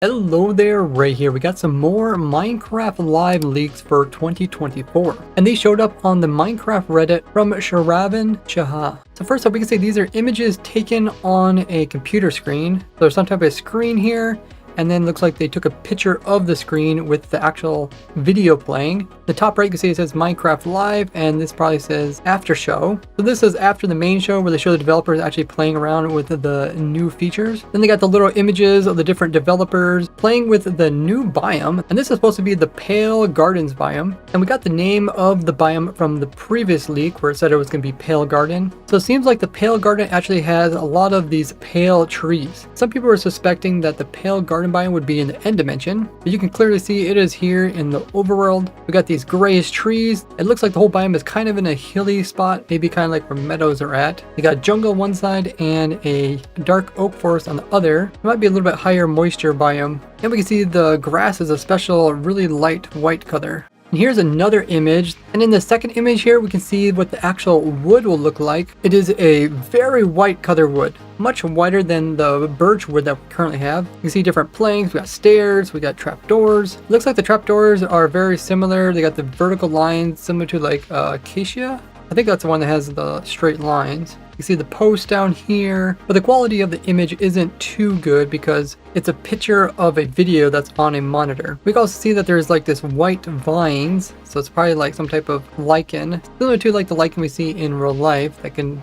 Hello there, Ray here. We got some more Minecraft live leaks for 2024. And these showed up on the Minecraft Reddit from Sharavan Chaha. So first up, we can see these are images taken on a computer screen. So there's some type of screen here, and then looks like they took a picture of the screen with the actual video playing. The top right, you can see it says Minecraft Live, and this probably says After Show. So this is after the main show where they show the developers actually playing around with the new features. Then they got the little images of the different developers playing with the new biome, and this is supposed to be the Pale Gardens biome. And we got the name of the biome from the previous leak where it said it was going to be Pale Garden. So it seems like the Pale Garden actually has a lot of these pale trees. Some people are suspecting that the Pale Garden biome would be in the end dimension, but you can clearly see it is here in the overworld. We got these grayish trees. It looks like the whole biome is kind of in a hilly spot, maybe kind of like where meadows are at. You got jungle on one side and a dark oak forest on the other. It might be a little bit higher moisture biome. And we can see the grass is a special really light white color. And here's another image, and in the second image here we can see what the actual wood will look like. It is a very white color wood, much whiter than the birch wood that we currently have. You can see different planks, we got stairs, we got trapdoors. Looks like the trapdoors are very similar. They got the vertical lines similar to like acacia. I think that's the one that has the straight lines. You see the post down here, but the quality of the image isn't too good because it's a picture of a video that's on a monitor. We can also see that there's like this white vines, so it's probably like some type of lichen, similar to like the lichen we see in real life that can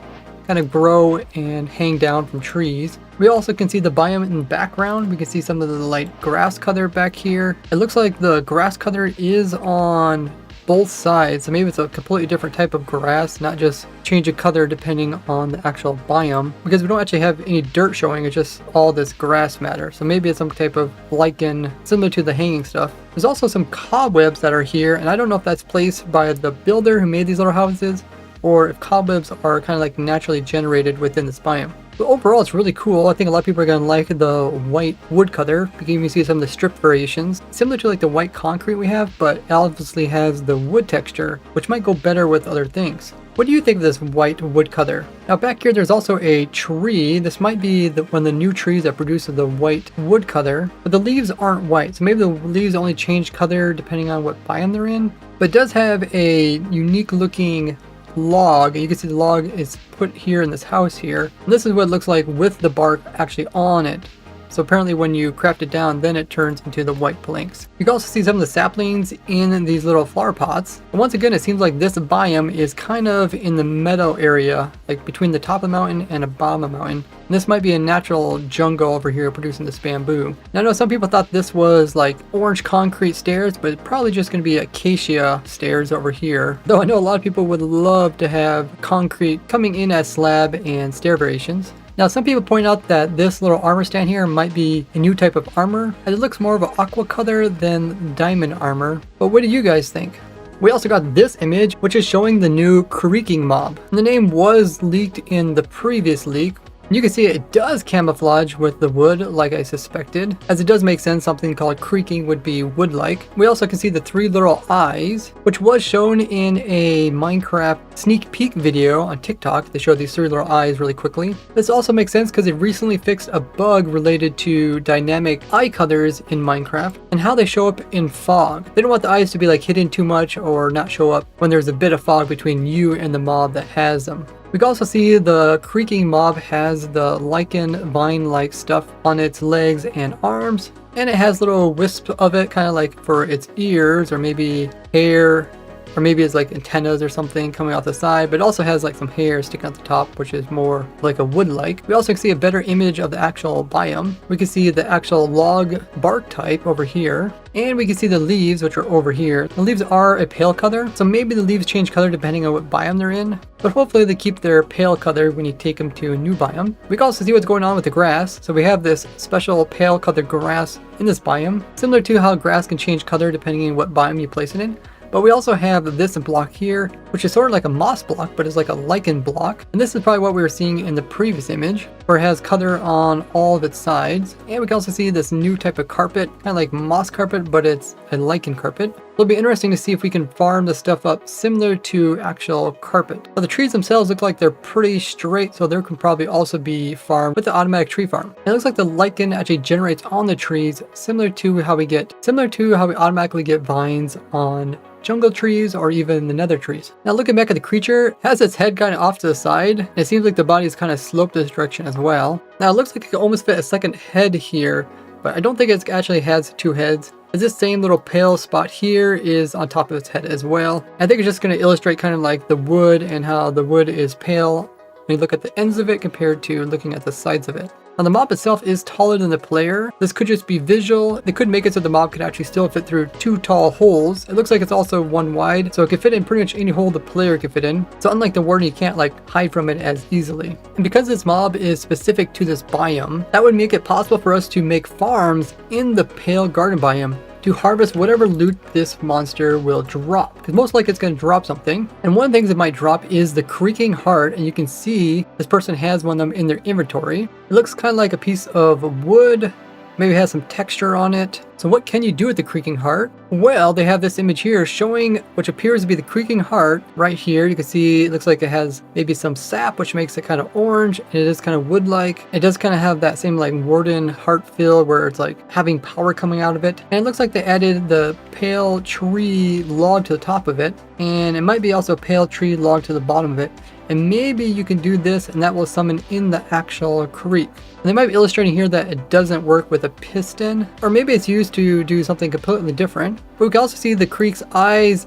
kind of grow and hang down from trees. We also can see the biome in the background. We can see some of the light grass color back here. It looks like the grass color is on both sides, so maybe it's a completely different type of grass, not just change of color depending on the actual biome, because we don't actually have any dirt showing. It's just all this grass matter, so maybe it's some type of lichen similar to the hanging stuff. There's also some cobwebs that are here, and I don't know if that's placed by the builder who made these little houses or if cobwebs are kind of like naturally generated within this biome. But overall, it's really cool. I think a lot of people are going to like the white wood color. You can even see some of the strip variations, similar to like the white concrete we have, but it obviously has the wood texture, which might go better with other things. What do you think of this white wood color? Now back here, there's also a tree. This might be one of the new trees that produces the white wood color, but the leaves aren't white. So maybe the leaves only change color depending on what biome they're in, but it does have a unique looking log. You can see the log is put here in this house here. And this is what it looks like with the bark actually on it. So apparently when you craft it down, then it turns into the white planks. You can also see some of the saplings in these little flower pots. And once again, it seems like this biome is kind of in the meadow area, like between the top of the mountain and the bottom of the mountain. And this might be a natural jungle over here producing this bamboo. Now I know some people thought this was like orange concrete stairs, but it's probably just going to be acacia stairs over here. Though I know a lot of people would love to have concrete coming in as slab and stair variations. Now some people point out that this little armor stand here might be a new type of armor, as it looks more of an aqua color than diamond armor. But what do you guys think? We also got this image, which is showing the new creaking mob. And the name was leaked in the previous leak. You can see it does camouflage with the wood like I suspected, as it does make sense something called creaking would be wood-like. We also can see the three little eyes, which was shown in a Minecraft sneak peek video on TikTok. They showed these three little eyes really quickly. This also makes sense because they recently fixed a bug related to dynamic eye colors in Minecraft and how they show up in fog. They don't want the eyes to be like hidden too much or not show up when there's a bit of fog between you and the mob that has them. We can also see the creaking mob has the lichen vine-like stuff on its legs and arms, and it has little wisps of it, kind of like for its ears or maybe hair, or maybe it's like antennas or something coming off the side, but it also has like some hair sticking out the top, which is more like a wood-like. We also can see a better image of the actual biome. We can see the actual log bark type over here, and we can see the leaves, which are over here. The leaves are a pale color, so maybe the leaves change color depending on what biome they're in, but hopefully they keep their pale color when you take them to a new biome. We can also see what's going on with the grass. So we have this special pale colored grass in this biome, similar to how grass can change color depending on what biome you place it in. But we also have this block here, which is sort of like a moss block, but it's like a lichen block. And this is probably what we were seeing in the previous image, where it has color on all of its sides. And we can also see this new type of carpet, kind of like moss carpet, but it's a lichen carpet. It'll be interesting to see if we can farm the stuff up similar to actual carpet. Now the trees themselves look like they're pretty straight, so there can probably also be farmed with the automatic tree farm. It looks like the lichen actually generates on the trees, similar to how we automatically get vines on jungle trees or even the nether trees. Now looking back at the creature, it has its head kind of off to the side, and it seems like the body is kind of sloped this direction as well. Now it looks like it could almost fit a second head here, but I don't think it actually has two heads, as this same little pale spot here is on top of its head as well. I think it's just going to illustrate kind of like the wood and how the wood is pale when you look at the ends of it compared to looking at the sides of it. Now the mob itself is taller than the player. This could just be visual. They could make it so the mob could actually still fit through two tall holes. It looks like it's also one wide, so it could fit in pretty much any hole the player could fit in. So unlike the warden, you can't like hide from it as easily. And because this mob is specific to this biome, that would make it possible for us to make farms in the pale garden biome to harvest whatever loot this monster will drop, because most likely it's going to drop something. And one of the things it might drop is the creaking heart, and you can see this person has one of them in their inventory. It looks kind of like a piece of wood, maybe has some texture on it. So what can you do with the creaking heart? Well, they have this image here showing which appears to be the creaking heart right here. You can see it looks like it has maybe some sap, which makes it kind of orange. It is kind of wood-like. It does kind of have that same like warden heart feel where it's like having power coming out of it. And it looks like they added the pale tree log to the top of it. And it might be also a pale tree log to the bottom of it. And maybe you can do this and that will summon in the actual creek. And they might be illustrating here that it doesn't work with a piston, or maybe it's used to do something completely different. But we can also see the creek's eyes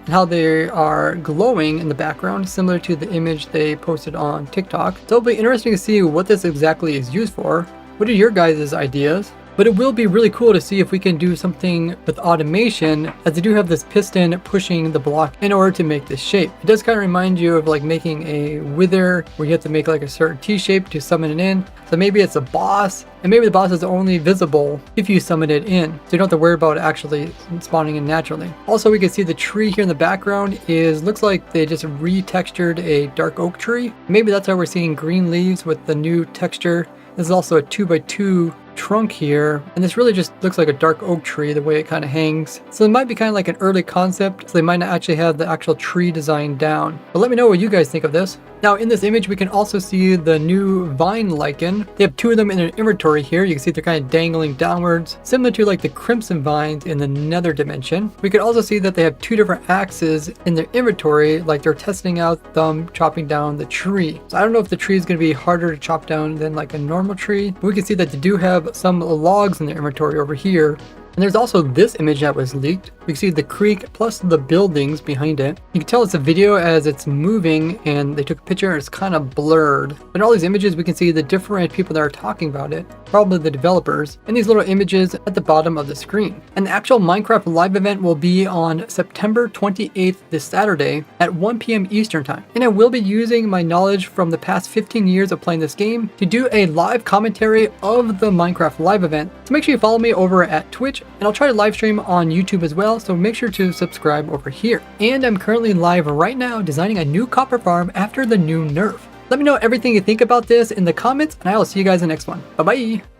and how they are glowing in the background, similar to the image they posted on TikTok. So it'll be interesting to see what this exactly is used for. What are your guys' ideas? But it will be really cool to see if we can do something with automation, as they do have this piston pushing the block in order to make this shape. It does kind of remind you of like making a wither where you have to make like a certain T-shape to summon it in. So maybe it's a boss, and maybe the boss is only visible if you summon it in, so you don't have to worry about it actually spawning in naturally. Also, we can see the tree here in the background looks like they just retextured a dark oak tree. Maybe that's why we're seeing green leaves with the new texture. This is also a 2x2 trunk here, and this really just looks like a dark oak tree the way it kind of hangs. So it might be kind of like an early concept, so they might not actually have the actual tree design down. But let me know what you guys think of this. Now in this image we can also see the new vine lichen. They have two of them in their inventory here. You can see they're kind of dangling downwards, similar to like the crimson vines in the nether dimension. We can also see that they have two different axes in their inventory, like they're testing out them chopping down the tree. So I don't know if the tree is going to be harder to chop down than like a normal tree, but we can see that they do have some logs in their inventory over here. And there's also this image that was leaked. We can see the creek plus the buildings behind it. You can tell it's a video as it's moving, and they took a picture and it's kind of blurred. But in all these images we can see the different people that are talking about it, probably the developers, and these little images at the bottom of the screen. And the actual Minecraft live event will be on September 28th, this Saturday at 1 p.m. Eastern time. And I will be using my knowledge from the past 15 years of playing this game to do a live commentary of the Minecraft live event. So make sure you follow me over at Twitch, and I'll try to live stream on YouTube as well, so make sure to subscribe over here. And I'm currently live right now designing a new copper farm after the new nerf. Let me know everything you think about this in the comments, and I will see you guys in the next one. Bye bye!